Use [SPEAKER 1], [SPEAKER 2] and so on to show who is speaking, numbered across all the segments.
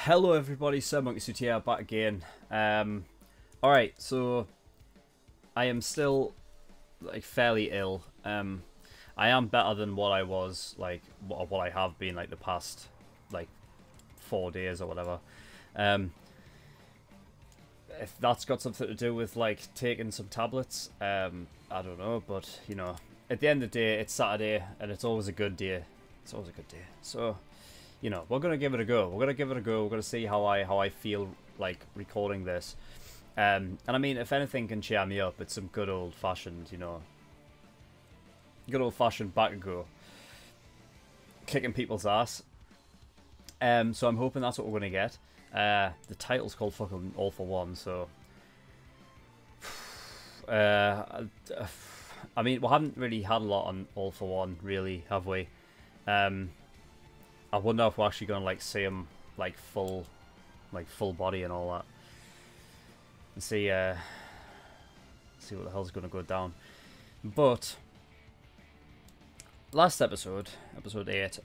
[SPEAKER 1] Hello everybody, Sir Monkey Suit here, back again. Alright, so I am still like fairly ill. I am better than what I was, like what I have been like the past like 4 days or whatever. If that's got something to do with like taking some tablets, I don't know, but you know, at the end of the day, it's Saturday and it's always a good day. It's always a good day. So, you know, we're gonna give it a go. We're gonna see how I feel like recording this. And I mean, if anything can cheer me up, it's some good old fashioned, you know, good old fashioned Bakugo, kicking people's ass. So I'm hoping that's what we're gonna get. The title's called fucking All For One, so I mean, we haven't really had a lot on All For One, really, have we? I wonder if we're actually gonna like see him like full body and all that, and see what the hell's gonna go down. But last episode 8,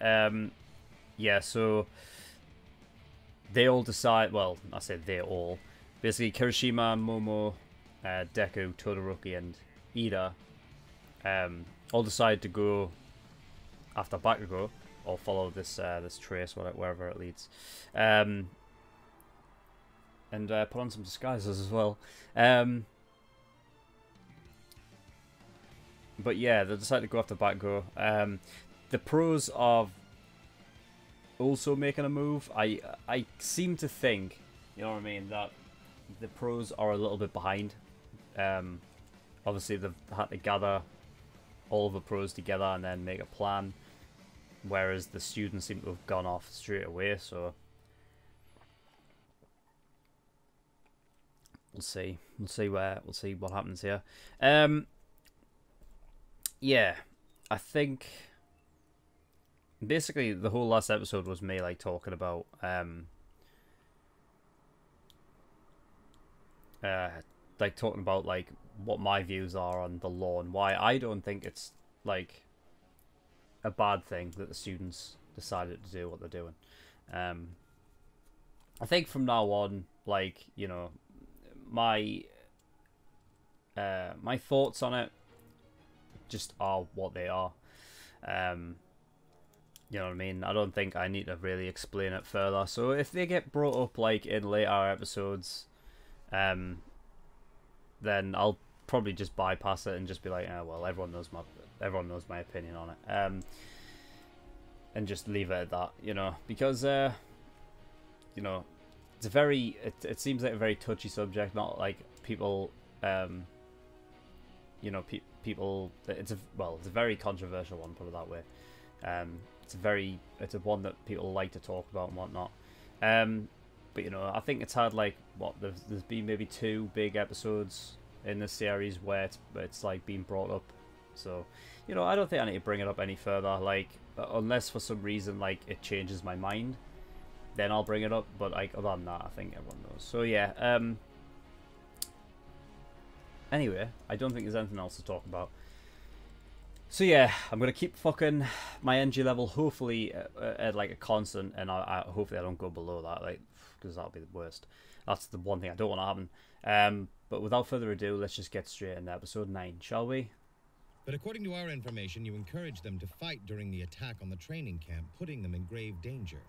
[SPEAKER 1] yeah, so they all decide, well, I said they all, basically Kirishima, Momo, Deku, Todoroki and Ida all decide to go after Bakugo, or follow this this trace, wherever it leads, and put on some disguises as well. But yeah, they decide to go after Bakugo. The pros of also making a move, I seem to think, you know what I mean, that the pros are a little bit behind. Obviously they've had to gather all of the pros together and then make a plan, whereas the students seem to have gone off straight away. So we'll see what happens here. Yeah, I think basically the whole last episode was me like talking about like talking about like what my views are on the law and why I don't think it's like a bad thing that the students decided to do what they're doing. I think from now on, like, you know, my my thoughts on it just are what they are. You know what I mean? I don't think I need to really explain it further. So if they get brought up like in later episodes, then I'll probably just bypass it and just be like, oh, well, everyone knows my opinion on it, and just leave it at that, you know, because you know, it's a very it seems like a very touchy subject, not like people you know, people, it's a very controversial one, put it that way. It's a one that people like to talk about and whatnot. But you know, I think it's had like there's been maybe 2 big episodes in this series where it's like being brought up. So, you know, I don't think I need to bring it up any further. Like, unless for some reason like it changes my mind, then I'll bring it up. But like other than that, I think everyone knows. So yeah. Anyway, I don't think there's anything else to talk about. So yeah, I'm gonna keep fucking my energy level hopefully at like a constant, and I hopefully I don't go below that, like, because that'll be the worst. That's the one thing I don't want to happen. But without further ado, let's just get straight into episode 9, shall we?
[SPEAKER 2] But according to our information, you encouraged them to fight during the attack on the training camp, putting them in grave danger.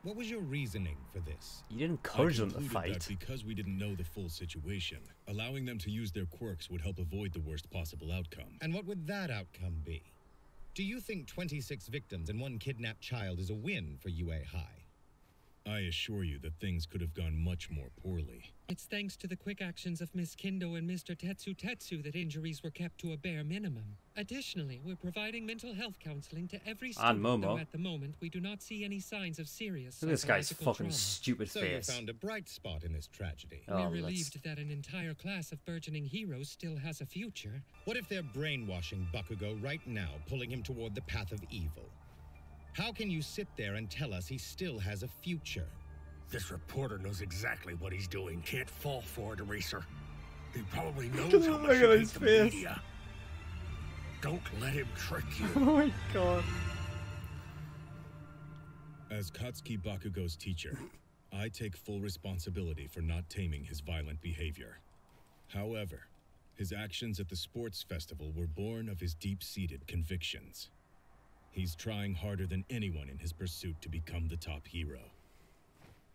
[SPEAKER 2] What was your reasoning for this?
[SPEAKER 1] You didn't encourage them to fight.
[SPEAKER 3] That because we didn't know the full situation, allowing them to use their quirks would help avoid the worst possible outcome.
[SPEAKER 2] And what would that outcome be? Do you think 26 victims and 1 kidnapped child is a win for UA High?
[SPEAKER 3] I assure you that things could have gone much more poorly.
[SPEAKER 4] It's thanks to the quick actions of Miss Kindo and Mr. Tetsu that injuries were kept to a bare minimum. Additionally, we're providing mental health counseling to every student, though at the moment we do not see any signs of serious
[SPEAKER 1] Look at this guy's fucking
[SPEAKER 4] trauma.
[SPEAKER 1] stupid face.
[SPEAKER 2] So you found a bright spot in this tragedy.
[SPEAKER 1] Oh,
[SPEAKER 4] we're relieved that an entire class of burgeoning heroes still has a future.
[SPEAKER 2] What if they're brainwashing Bakugo right now, pulling him toward the path of evil? How can you sit there and tell us he still has a future?
[SPEAKER 5] This reporter knows exactly what he's doing. Can't fall for it, Eraser. He probably knows how much he hates the media. Don't let him trick you.
[SPEAKER 1] Oh my god.
[SPEAKER 3] As Katsuki Bakugo's teacher, I take full responsibility for not taming his violent behavior. However, his actions at the sports festival were born of his deep-seated convictions. He's trying harder than anyone in his pursuit to become the top hero.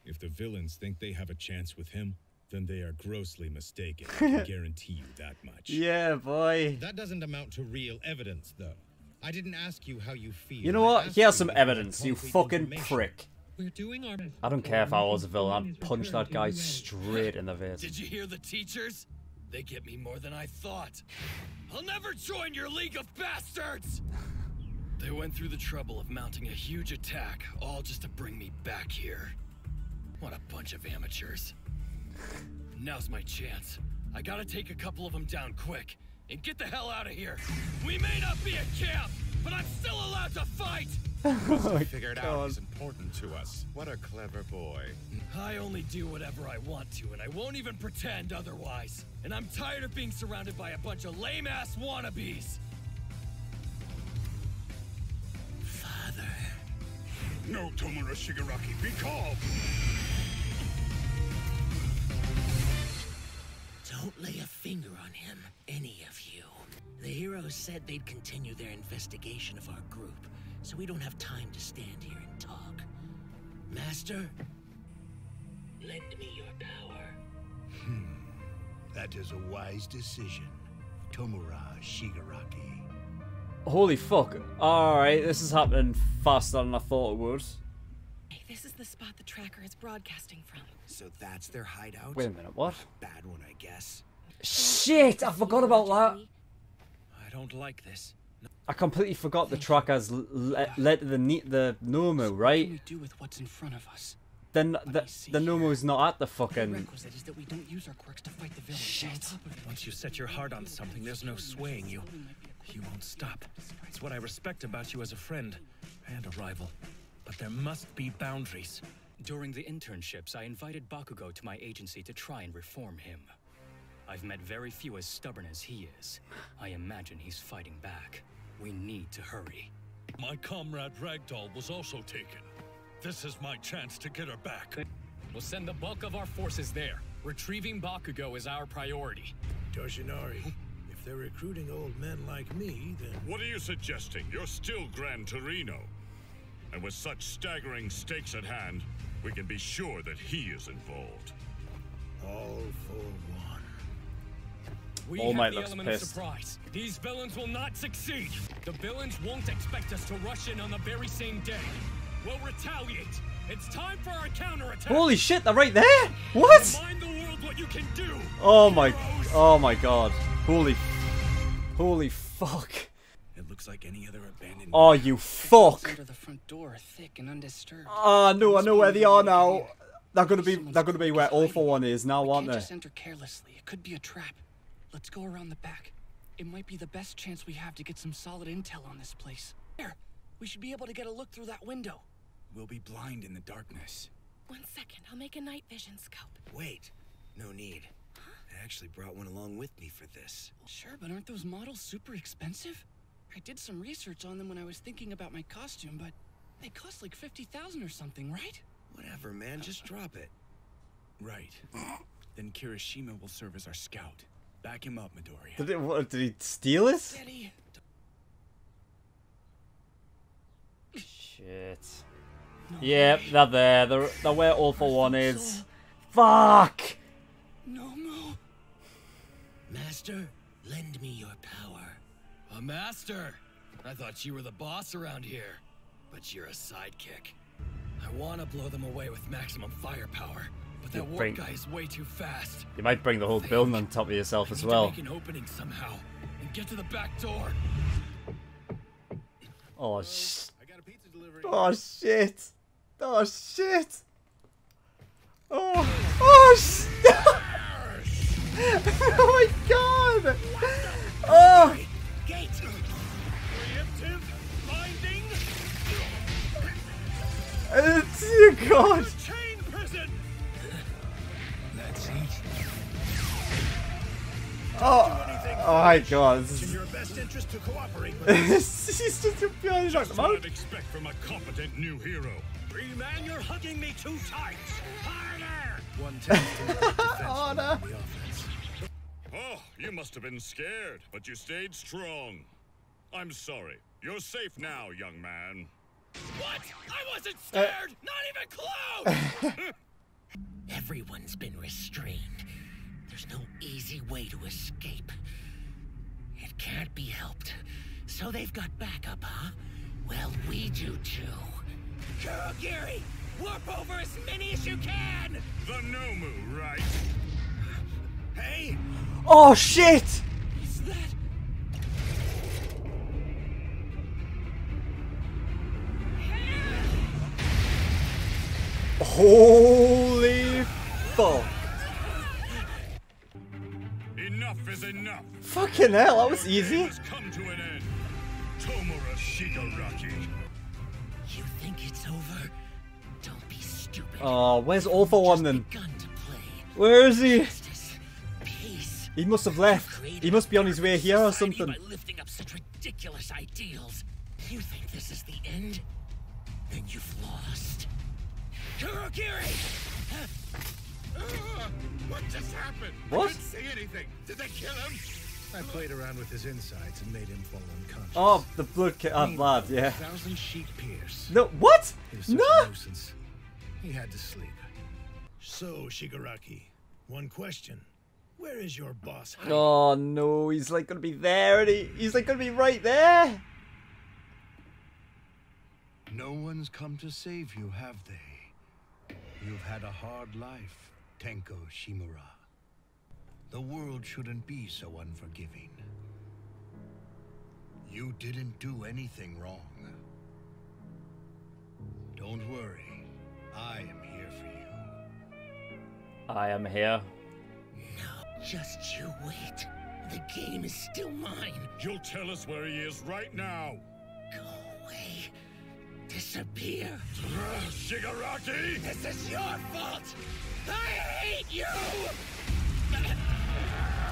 [SPEAKER 3] If the villains think they have a chance with him, then they are grossly mistaken. I can guarantee you that much.
[SPEAKER 1] Yeah, boy.
[SPEAKER 2] That doesn't amount to real evidence, though. I didn't ask you how you feel.
[SPEAKER 1] You know what? Here's some evidence, you fucking prick.
[SPEAKER 4] We're doing our best.
[SPEAKER 1] I don't care if I was a villain, I'd punch that guy straight in the face.
[SPEAKER 5] Did you hear the teachers? They get me more than I thought. I'll never join your League of Bastards! They went through the trouble of mounting a huge attack, all just to bring me back here. What a bunch of amateurs. Now's my chance. I gotta take a couple of them down quick and get the hell out of here. We may not be a camp, but I'm still allowed to fight!
[SPEAKER 6] Figured out is important to us. What a clever boy.
[SPEAKER 5] I only do whatever I want to, and I won't even pretend otherwise. And I'm tired of being surrounded by a bunch of lame-ass wannabes.
[SPEAKER 6] Father.
[SPEAKER 5] No, Tomura Shigaraki, be calm!
[SPEAKER 7] Don't lay a finger on him, any of you. The heroes said they'd continue their investigation of our group, so we don't have time to stand here and talk. Master, lend me your power.
[SPEAKER 6] That is a wise decision, Tomura Shigaraki.
[SPEAKER 1] Holy fuck. Alright, this is happening faster than I thought it would.
[SPEAKER 8] Hey, this is the spot the tracker is broadcasting from.
[SPEAKER 6] So that's their hideout?
[SPEAKER 1] Wait a minute, what?
[SPEAKER 6] Bad one, I guess.
[SPEAKER 1] Shit, I forgot about that.
[SPEAKER 5] I don't like this.
[SPEAKER 1] I completely forgot the trackers led to the Nomu, right?
[SPEAKER 7] What can we do with what's in front of us?
[SPEAKER 1] Then the Nomu's not at the fucking...
[SPEAKER 7] Prerequisite is that we don't use our quirks to fight the villains.
[SPEAKER 1] Shit.
[SPEAKER 5] Once you set your heart on something, there's no swaying you. You won't stop. It's what I respect about you as a friend and a rival. But there must be boundaries.
[SPEAKER 9] During the internships, I invited Bakugo to my agency to try and reform him. I've met very few as stubborn as he is. I imagine he's fighting back. We need to hurry.
[SPEAKER 5] My comrade Ragdoll was also taken. This is my chance to get her back.
[SPEAKER 9] We'll send the bulk of our forces there. Retrieving Bakugo is our priority.
[SPEAKER 6] Toshinari, if they're recruiting old men like me, then...
[SPEAKER 3] What are you suggesting? You're still Gran Torino. And with such staggering stakes at hand, we can be sure that he is involved.
[SPEAKER 6] All for one.
[SPEAKER 9] We
[SPEAKER 1] All Might
[SPEAKER 9] have the
[SPEAKER 1] looks
[SPEAKER 9] element
[SPEAKER 1] pissed.
[SPEAKER 9] of surprise. These villains will not succeed. The villains won't expect us to rush in on the very same day. We'll retaliate. It's time for our counterattack.
[SPEAKER 1] Holy shit, they're right there! What?
[SPEAKER 9] Remind the world what you can do.
[SPEAKER 1] Oh my god. Holy fuck.
[SPEAKER 6] It looks like any other abandoned...
[SPEAKER 1] Oh, you fuck.
[SPEAKER 7] Under the front door, thick and undisturbed.
[SPEAKER 1] Oh no, I know where they are now. They're gonna be where All For One is now, aren't
[SPEAKER 7] We can't
[SPEAKER 1] they?
[SPEAKER 7] just enter carelessly. It could be a trap. Let's go around the back. It might be the best chance we have to get some solid intel on this place. There, we should be able to get a look through that window.
[SPEAKER 6] We'll be blind in the darkness.
[SPEAKER 8] 1 second, I'll make a night vision scope.
[SPEAKER 6] Wait, no need. I actually brought one along with me for this.
[SPEAKER 7] Sure, but aren't those models super expensive? I did some research on them when I was thinking about my costume, but they cost like 50,000 or something, right?
[SPEAKER 6] Whatever, man, just drop it. Right. Then Kirishima will serve as our scout. Back him up, Midoriya.
[SPEAKER 1] Did he steal it?
[SPEAKER 7] Steady.
[SPEAKER 1] Shit. Yep, they're there. They're where All For One is. Fuck!
[SPEAKER 7] No.
[SPEAKER 6] Master, lend me your power.
[SPEAKER 5] A master? I thought you were the boss around here. But you're a sidekick. I want to blow them away with maximum firepower, but that warp guy is way too fast.
[SPEAKER 1] You might bring the whole building on top of yourself as well.
[SPEAKER 5] Make an opening somehow and get to the back door.
[SPEAKER 1] Oh shit! Oh shit! Oh shit! Oh shit! Oh my god! Oh!
[SPEAKER 5] Gate. Preemptive binding.
[SPEAKER 1] Dear God!
[SPEAKER 5] Chain prison.
[SPEAKER 6] That's it.
[SPEAKER 1] Oh my god! This
[SPEAKER 6] In
[SPEAKER 1] is...
[SPEAKER 6] your best interest to cooperate with
[SPEAKER 1] He's just behind
[SPEAKER 3] Just
[SPEAKER 1] him
[SPEAKER 3] what
[SPEAKER 1] out.
[SPEAKER 3] I'd expect from a competent new hero.
[SPEAKER 6] Man, you're hugging me too tight. Harder! One test. Oh, no.
[SPEAKER 3] Oh, you must have been scared, but you stayed strong. I'm sorry. You're safe now, young man.
[SPEAKER 5] What? I wasn't scared! Not even close!
[SPEAKER 7] Everyone's been restrained. There's no easy way to escape. It can't be helped. So they've got backup, huh? Well, we do too. Kurogiri! Warp over as many as you can!
[SPEAKER 3] The Nomu, right?
[SPEAKER 7] Hey!
[SPEAKER 1] Oh, shit!
[SPEAKER 7] Is that...
[SPEAKER 1] Holy fuck.
[SPEAKER 3] Enough is enough.
[SPEAKER 1] Fucking hell, that was easy.
[SPEAKER 3] Has come to an end. Tomura Shigaraki.
[SPEAKER 7] You think it's over? Don't be stupid.
[SPEAKER 1] Oh, where's All For One then?
[SPEAKER 7] Begun to play.
[SPEAKER 1] Where is he?
[SPEAKER 7] Justice, peace.
[SPEAKER 1] He must have left. He must be on his way here or something.
[SPEAKER 7] By lifting up such ridiculous ideals. You think this is the end? Then you've lost. Kurogiri!
[SPEAKER 2] What just happened?
[SPEAKER 1] What?
[SPEAKER 2] I didn't see anything. Did they kill him? I played around with his insides and made him fall unconscious.
[SPEAKER 1] Oh, the blood lad, yeah.
[SPEAKER 2] 1,000 sheep pierce.
[SPEAKER 1] No, what?
[SPEAKER 2] He was such
[SPEAKER 1] No!
[SPEAKER 2] a nuisance. He had to sleep. So, Shigaraki, one question. Where is your boss hiding?
[SPEAKER 1] Oh no, he's like gonna be there, and he's like gonna be right there.
[SPEAKER 10] No one's come to save you, have they? You've had a hard life, Tenko Shimura. The world shouldn't be so unforgiving. You didn't do anything wrong. Don't worry, I am here for you.
[SPEAKER 1] I am here.
[SPEAKER 7] No, just you wait. The game is still mine.
[SPEAKER 3] You'll tell us where he is right now.
[SPEAKER 7] Go away. Disappear.
[SPEAKER 3] Shigaraki!
[SPEAKER 7] This is your fault. I hate you.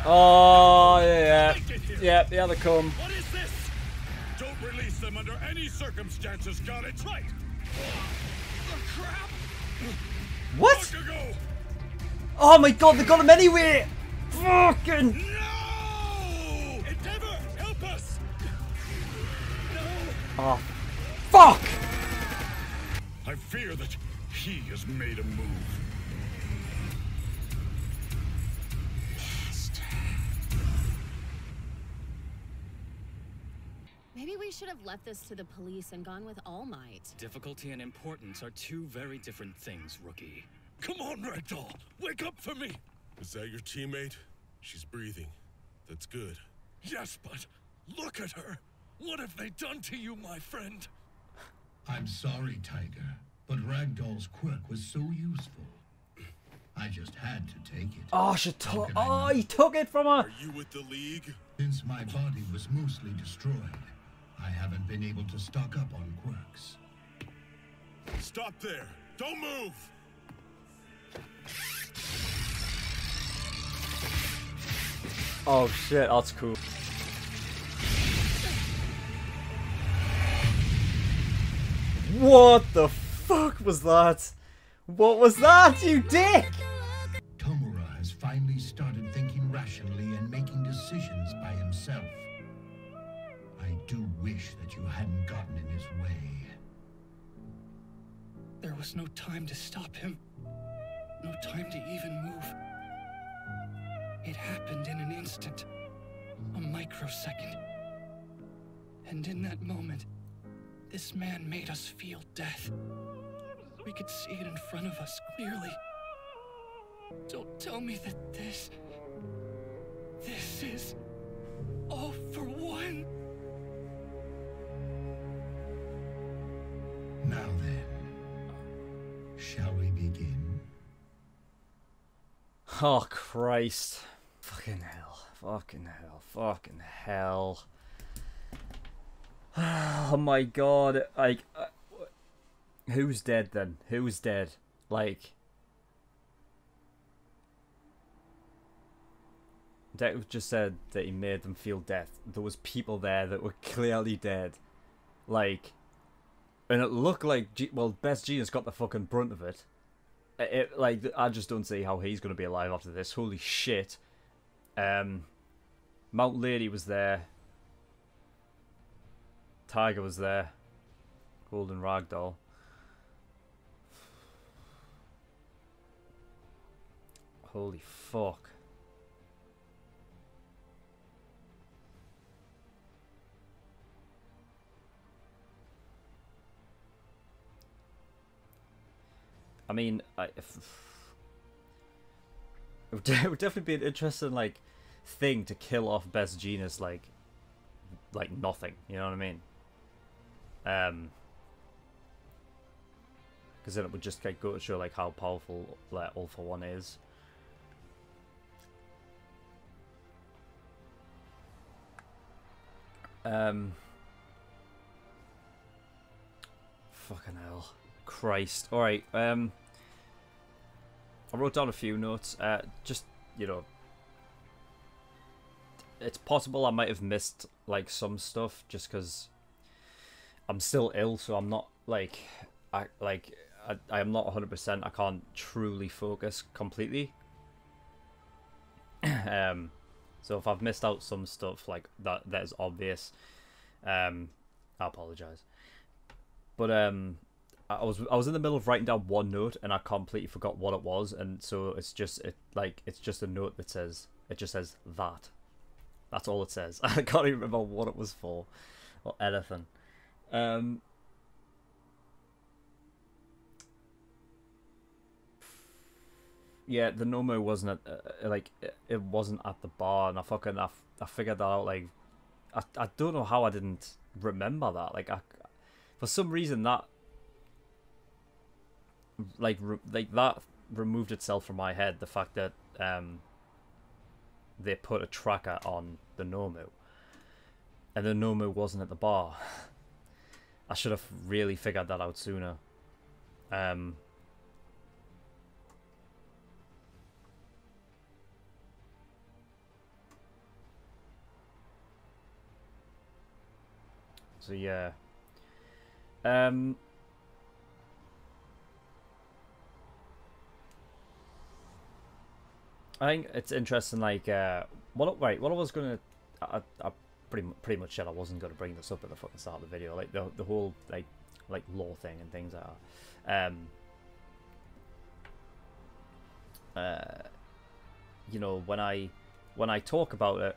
[SPEAKER 1] Oh yeah, yeah, they come.
[SPEAKER 3] What is this? Don't release them under any circumstances. Got it right.
[SPEAKER 5] Oh, crap!
[SPEAKER 1] What?
[SPEAKER 3] Bakugo!
[SPEAKER 1] Oh my god, they got him anyway. Fucking.
[SPEAKER 3] No! Endeavor, help us! No!
[SPEAKER 1] Oh, fuck!
[SPEAKER 3] I fear that he has made a move.
[SPEAKER 11] Maybe we should have left this to the police and gone with All Might.
[SPEAKER 9] Difficulty and importance are two very different things, rookie.
[SPEAKER 3] Come on, Ragdoll! Wake up for me! Is that your teammate? She's breathing. That's good. Yes, but look at her! What have they done to you, my friend?
[SPEAKER 10] I'm sorry, Tiger, but Ragdoll's quirk was so useful. I just had to take it.
[SPEAKER 1] Oh, she took. Oh, he took it from her.
[SPEAKER 3] Are you with the League?
[SPEAKER 10] Since my body was mostly destroyed, I haven't been able to stock up on quirks.
[SPEAKER 3] Stop there! Don't move!
[SPEAKER 1] Oh shit, that's cool. What the fuck was that? What was that, you dick?
[SPEAKER 10] Tomura has finally started thinking rationally and making decisions by himself. I do wish that you hadn't gotten in his way.
[SPEAKER 9] There was no time to stop him. No time to even move. It happened in an instant. A microsecond. And in that moment, this man made us feel death. We could see it in front of us clearly. Don't tell me that this is All For One.
[SPEAKER 10] Now then, shall we begin?
[SPEAKER 1] Oh Christ. Fucking hell. Fucking hell. Fucking hell. Oh my god. Like, who's dead then? Who's dead? Like, Deku just said that he made them feel death. There was people there that were clearly dead. Like, And it looked like, well, Best Jeanist got the fucking brunt of it. Like, I just don't see how he's going to be alive after this. Holy shit. Mount Lady was there. Tiger was there. Golden Ragdoll. Holy fuck. I mean, it would definitely be an interesting, like, thing to kill off Best Jeanist, like nothing. You know what I mean? Because then it would just like go to show like how powerful like All For One is. Fucking hell. Christ. Alright, I wrote down a few notes. Just, you know, it's possible I might have missed, like, some stuff just because I'm still ill, so I'm not, like, I am not 100%. I can't truly focus completely. So if I've missed out some stuff, like, that is obvious, I apologize. But, I was in the middle of writing down one note and I completely forgot what it was, and so it's just a note that says, it just says that. That's all it says. I can't even remember what it was for or anything. Yeah, the Nomu wasn't at, like, it wasn't at the bar, and I figured that out. Like, I don't know how I didn't remember that. Like, for some reason that that removed itself from my head, the fact that they put a tracker on the Nomu and the Nomu wasn't at the bar. I should have really figured that out sooner. So yeah. I think it's interesting, like, what I was gonna, I pretty much said I wasn't gonna bring this up at the fucking start of the video, like the whole like law thing and things like that. You know, when I talk about it,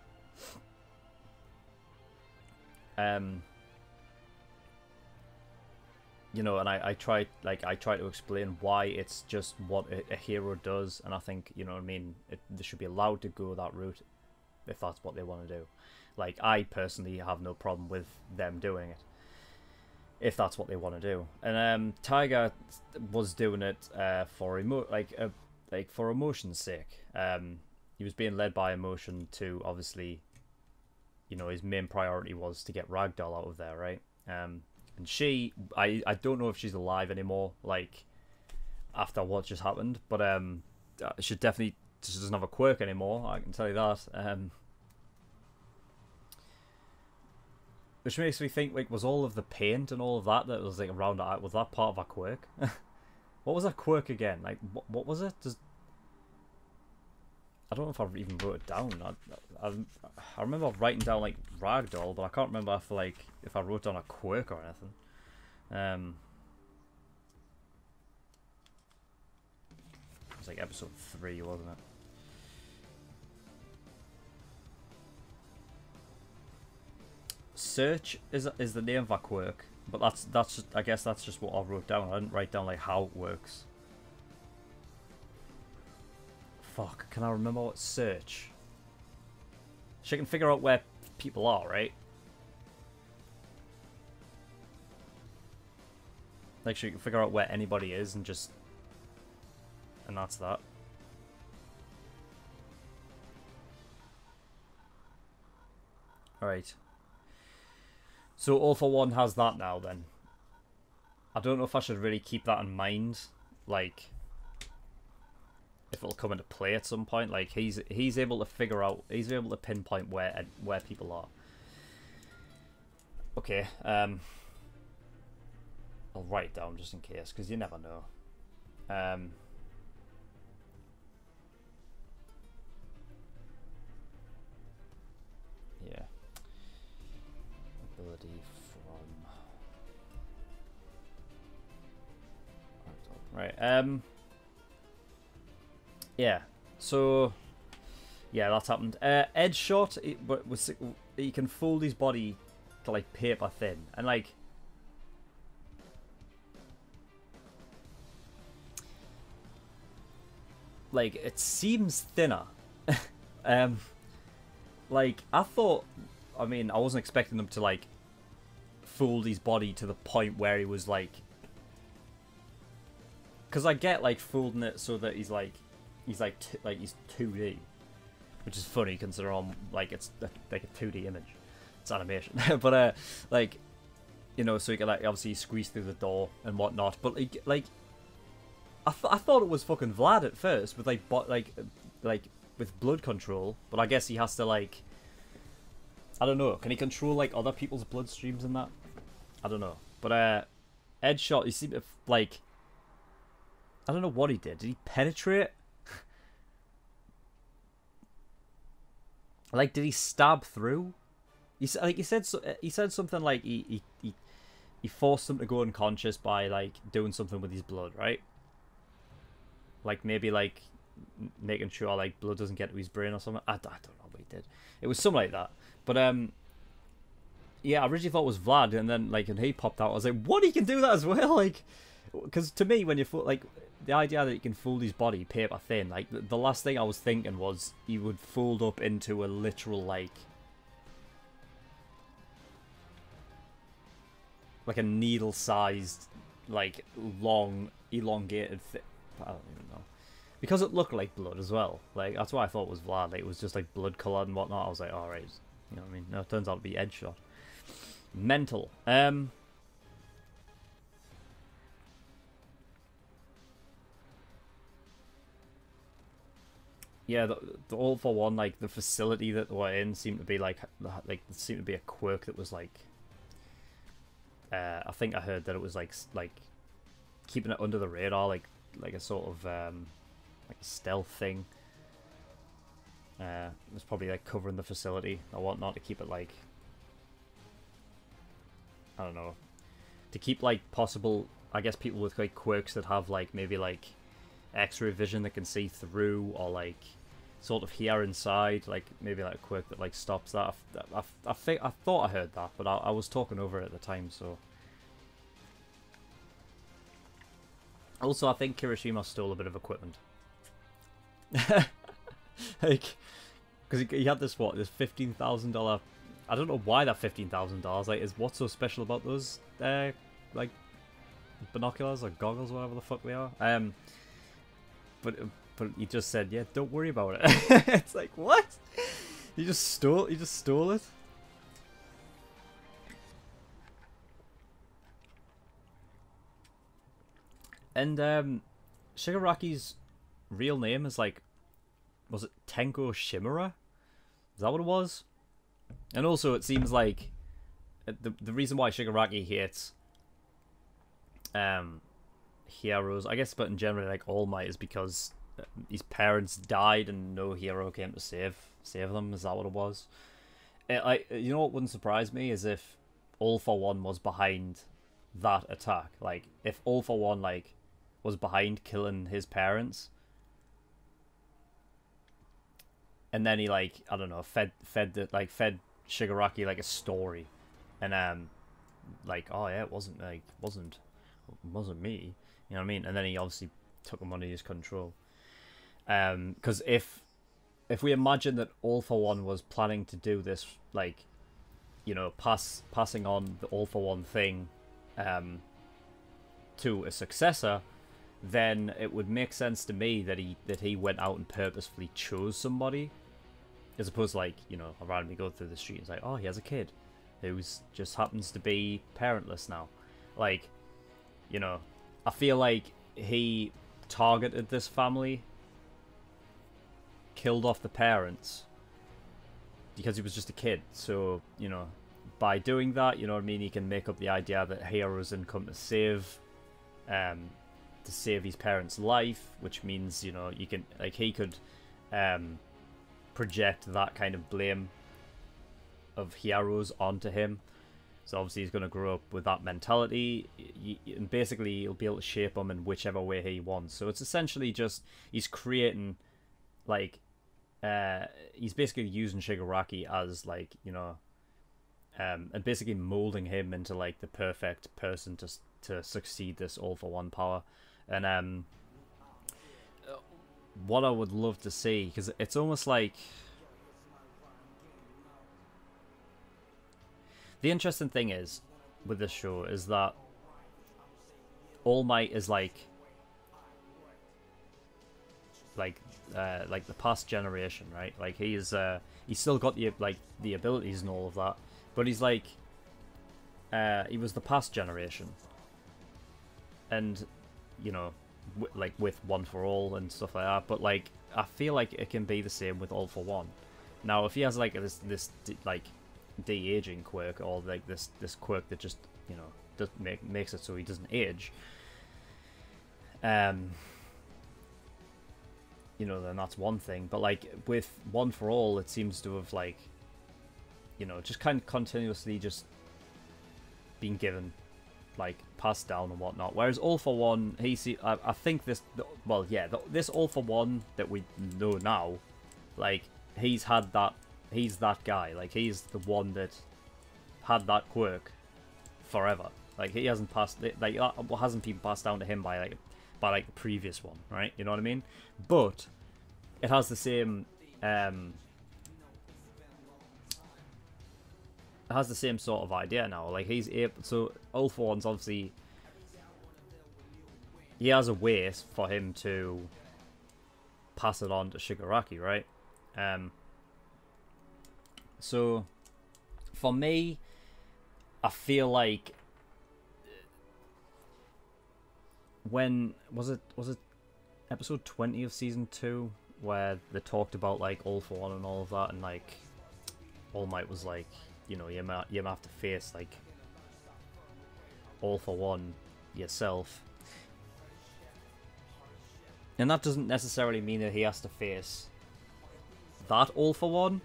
[SPEAKER 1] you know, and I try to explain why it's just what a hero does, and I think, you know what I mean, they should be allowed to go that route if that's what they want to do. Like, I personally have no problem with them doing it if that's what they want to do. And Tiger was doing it for for emotion's sake. He was being led by emotion to, obviously, you know, his main priority was to get Ragdoll out of there, right? And she, I don't know if she's alive anymore, like, after what just happened, but she definitely doesn't have a quirk anymore, I can tell you that. Which makes me think, like, was all of the paint and all of that was, like, around that, was that part of her quirk? What was her quirk again? Like, what was it? I don't know if I even wrote it down. I remember writing down, like, Ragdoll, but I can't remember if I wrote down a quirk or anything. It was like episode 3, wasn't it? Search is the name of our quirk, but that's just, I guess that's just what I wrote down. I didn't write down, like, how it works. Fuck, can I remember what search? She can figure out where people are, right? Like, she can figure out where anybody is and just... And that's that. Alright. So All For One has that now, then. I don't know if I should really keep that in mind. Like, if it'll come into play at some point. Like, he's able to figure out, he's able to pinpoint where people are. Okay, I'll write it down just in case, because you never know. Yeah. Ability from... Right, yeah, so... Yeah, that's happened. Edge shot, he can fold his body to, like, paper thin. And, like... Like, it seems thinner. Like, I thought... I mean, I wasn't expecting him to, like, fold his body to the point where he was, like... Because I get, like, folding it so that he's, like... He's 2D. Which is funny, considering, like, it's, like, a 2D image. It's animation. But, like... You know, so you can, like, obviously squeeze through the door and whatnot. But, like... I thought it was fucking Vlad at first, with, like, with blood control. But I guess he has to, like... I don't know. Can he control, like, other people's bloodstreams and that? I don't know. But, Edge shot, he seemed to, like... I don't know what he did. Did he penetrate? Like, did he stab through? He said something like he forced him to go unconscious by, like, doing something with his blood, right? Like, maybe, like, making sure, like, blood doesn't get to his brain or something. I don't know what he did. It was something like that. But, yeah, I originally thought it was Vlad, and then, like, when he popped out, I was like, what? He can do that as well? Like, because to me, when you like, the idea that he can fold his body paper thin, like, the last thing I was thinking was he would fold up into a literal, like a needle-sized, like, long, elongated thing. I don't even know. Because it looked like blood as well. Like, that's why I thought it was Vlad. Like, it was just, like, blood-coloured and whatnot. I was like, alright. You know what I mean? No, it turns out to be Edge shot. Mental. Yeah, the All For One, like, the facility that they were in seemed to be, like seemed to be a quirk that was, like... I think I heard that it was, like keeping it under the radar, like a sort of, like a stealth thing. It was probably, like, covering the facility or whatnot to keep it, like... I don't know. To keep, like, possible... I guess people with, like, quirks that have, like, maybe, like, X-ray vision that can see through, or, like, sort of hear inside, like, maybe, like, a quirk that, like, stops that. I thought I heard that, but I was talking over it at the time, so... Also, I think Kirishima stole a bit of equipment. Like, because he had this, what, this $15,000... I don't know why that $15,000, like, is what's so special about those, like, binoculars or goggles, whatever the fuck they are. But he just said, yeah, don't worry about it. It's like, what? He just stole it? And, Shigaraki's real name is, like, was it Tenko Shimura? Is that what it was? And also, it seems like the reason why Shigaraki hates heroes, I guess, but in general, like, All Might, is because his parents died and no hero came to save them. Is that what it was? You know what wouldn't surprise me is if All For One was behind that attack. Like, if All For One, like, was behind killing his parents, and then he, like, I don't know, fed Shigaraki, like, a story, and like, oh yeah, it wasn't me, you know what I mean? And then he obviously took him under his control. Because if we imagine that All For One was planning to do this, like, you know, passing on the All For One thing to a successor, then it would make sense to me that he went out and purposefully chose somebody, as opposed to, like, you know, randomly go through the street and it's like, oh, he has a kid who's just happens to be parentless now. Like, you know, I feel like he targeted this family, killed off the parents because he was just a kid. So, you know, by doing that, you know what I mean, he can make up the idea that Hiruzen come to save his parents' life, which means, you know, you can, like, he could project that kind of blame of Hyaros onto him. So obviously he's going to grow up with that mentality, and basically he'll be able to shape him in whichever way he wants. So it's essentially just, he's creating, like, he's basically using Shigaraki as, like, you know, and basically molding him into, like, the perfect person to succeed this all-for-one power. And what I would love to see, because it's almost like, the interesting thing is with this show is that All Might is like the past generation, right? Like he's still got the abilities and all of that, but he's like he was the past generation, and you know, like with One for All and stuff like that. But like I feel like it can be the same with All for One. Now, if he has like this like de-aging quirk, or like this quirk that just, you know, makes it so he doesn't age, you know, then that's one thing. But like with One for All, it seems to have, like, you know, just kind of continuously just being given, like, passed down and whatnot. Whereas All for One, I think this, well, yeah, this All for One that we know now, like, he's that guy. Like, he's the one that had that quirk forever. Like, he hasn't passed, like, that hasn't been passed down to him by the previous one, right? You know what I mean? But it has the same sort of idea now. Like, he's able, so All for One's obviously, he has a way for him to pass it on to Shigaraki, right? So for me, I feel like, when was it episode 20 of season 2 where they talked about, like, All for One and all of that, and like All Might was like, you know, you might have to face, like, All for One yourself, and that doesn't necessarily mean that he has to face that All for One,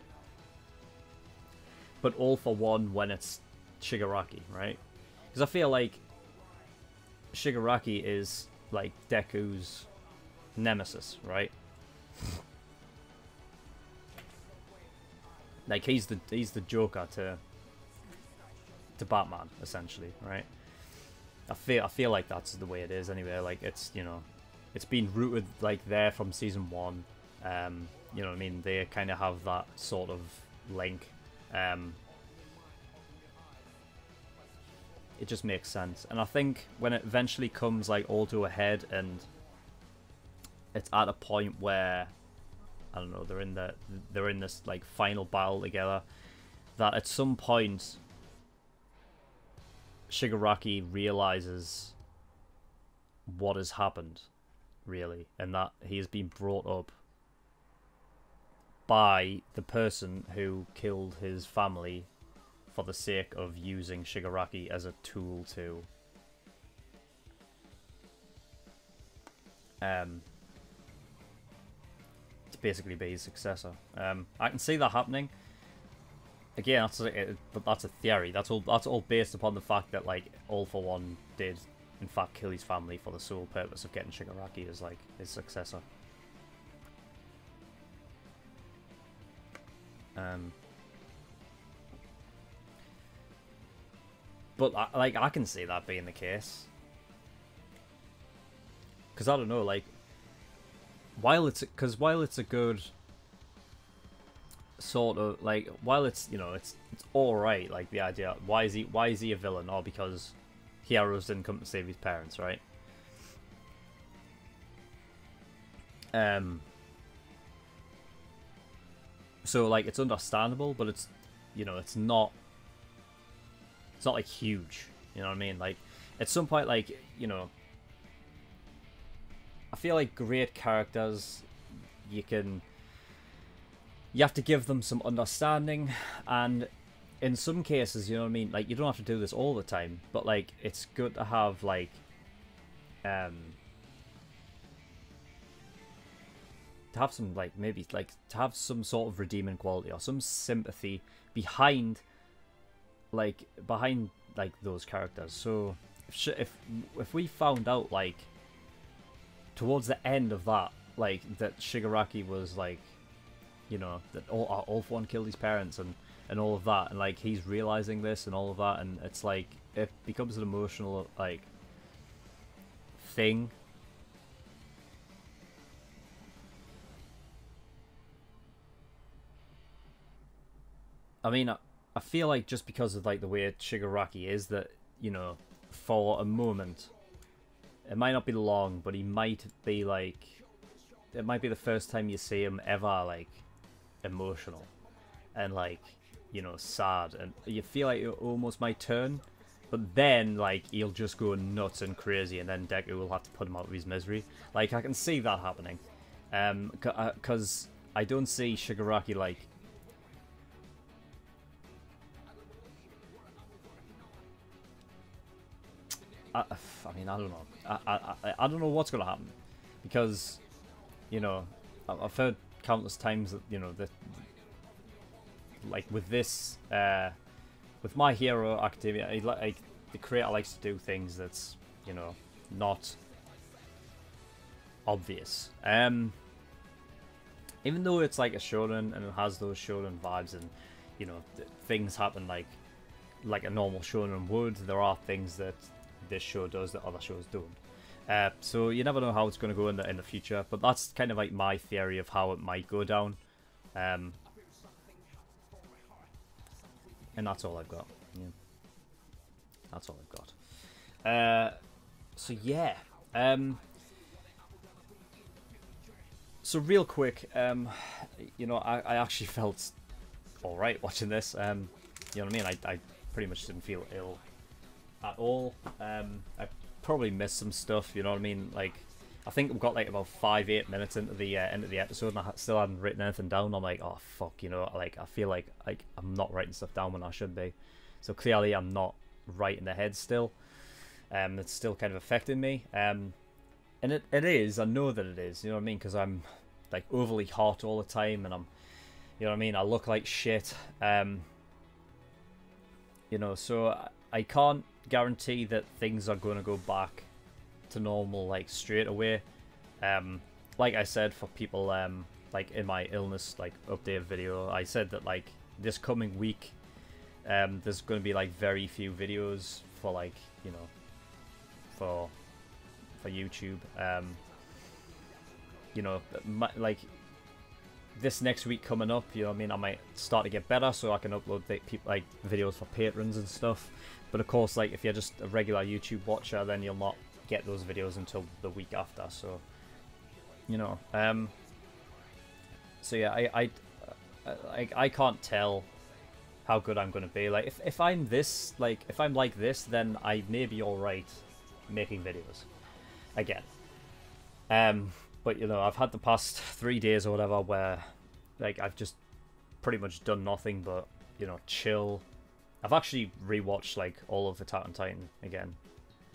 [SPEAKER 1] but All for One when it's Shigaraki, right? Because I feel like Shigaraki is like Deku's nemesis, right? Like, he's the Joker to Batman, essentially, right? I feel like that's the way it is anyway. Like, it's, you know, it's been rooted, like, there from season 1. You know what I mean? They kind of have that sort of link. It just makes sense. And I think when it eventually comes, like, all to a head, and it's at a point where, I don't know, they're in this, like, final battle together, that at some point Shigaraki realizes what has happened, really, and that he has been brought up by the person who killed his family for the sake of using Shigaraki as a tool to basically be his successor. I can see that happening. Again, that's a theory. That's all based upon the fact that, like, All for One did in fact kill his family for the sole purpose of getting Shigaraki as, like, his successor. But I can see that being the case, because I don't know, like, while it's a good sort of, like, while it's, you know, it's all right, like, the idea, why is he a villain? Or because Hyaros didn't come to save his parents, right? So, like, it's understandable, but it's, you know, it's not like huge, you know what I mean? Like, at some point, like, you know, I feel like great characters, you have to give them some understanding, and in some cases, you know what I mean, like, you don't have to do this all the time, but, like, it's good to have, like, to have some, like, maybe, like, to have some sort of redeeming quality or some sympathy behind, like, those characters. So, if we found out, like, towards the end of that, like, that Shigaraki was, like, you know, that all for One killed his parents and all of that, and, like, he's realizing this and all of that, and it's, like, it becomes an emotional, like, thing. I mean, I feel like just because of, like, the way Shigaraki is, that, you know, for a moment, it might not be long, but he might be, like, it might be the first time you see him ever, like, emotional and, like, you know, sad, and you feel like it almost might turn, but then, like, he'll just go nuts and crazy, and then Deku will have to put him out of his misery. Like, I can see that happening, because I don't see Shigaraki, like, I mean, I don't know. I don't know what's gonna happen, because, you know, I've heard countless times that, you know, that, like, with this, with My Hero Academia, like, the creator likes to do things that's, you know, not obvious. Even though it's like a shonen and it has those shonen vibes, and, you know, things happen like a normal shonen would, there are things that this show does that other shows don't. So you never know how it's going to go in the future, but that's kind of like my theory of how it might go down. And that's all I've got. Yeah. That's all I've got. So yeah. So real quick, you know, I actually felt alright watching this. You know what I mean? I pretty much didn't feel ill at all. I probably missed some stuff, you know what I mean? Like, I think we've got like about 5-8 minutes into the episode, and I still hadn't written anything down. I'm like, oh fuck, you know, like, I feel like I'm not writing stuff down when I should be. So clearly I'm not right in the head still. It's still kind of affecting me. And it is, I know that it is, you know what I mean? Because I'm like overly hot all the time, and I'm, you know what I mean? I look like shit. You know, so I can't guarantee that things are going to go back to normal, like, straight away. Like I said, for people, like, in my illness, like, update video, I said that, like, this coming week, there's going to be, like, very few videos for, like, you know, for YouTube. You know, like, this next week coming up, you know what I mean, I might start to get better so I can upload like videos for patrons and stuff. But of course, like, if you're just a regular YouTube watcher, then you'll not get those videos until the week after. So, you know, so yeah, I can't tell how good I'm gonna be. Like, if I'm this, like, if I'm like this, then I may be alright making videos again. But, you know, I've had the past 3 days or whatever where, like, I've just pretty much done nothing but, you know, chill. I've actually rewatched, like, all of Attack on Titan again.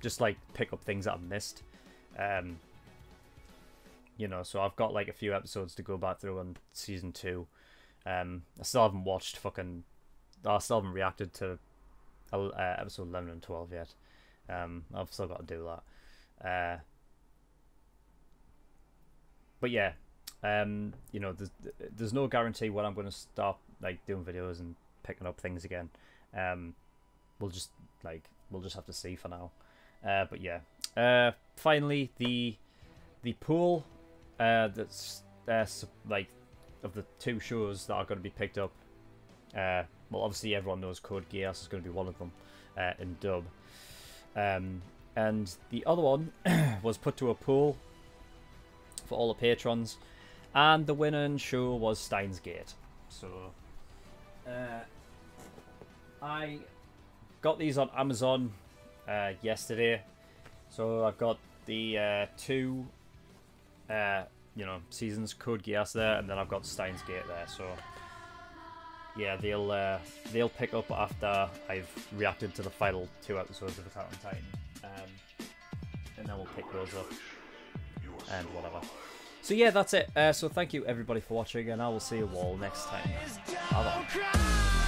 [SPEAKER 1] Just, like, pick up things that I've missed. You know, so I've got, like, a few episodes to go back through on Season 2. I still haven't watched fucking... I still haven't reacted to episode 11 and 12 yet. I've still got to do that. But yeah, you know, there's no guarantee when I'm going to stop, like, doing videos and picking up things again. We'll just have to see for now. But yeah, finally the pool that's like, of the 2 shows that are going to be picked up. Well, obviously everyone knows Code Geass is going to be one of them in dub. And the other one was put to a pool for all the patrons, and the winning show was Steins Gate. So I got these on Amazon yesterday, so I've got the 2 you know, seasons Code Geass there, and then I've got Steins Gate there. So yeah, they'll pick up after I've reacted to the final 2 episodes of Attack on Titan, and then we'll pick those up and whatever. So yeah, that's it. So thank you everybody for watching, and I will see you all next time. Bye bye.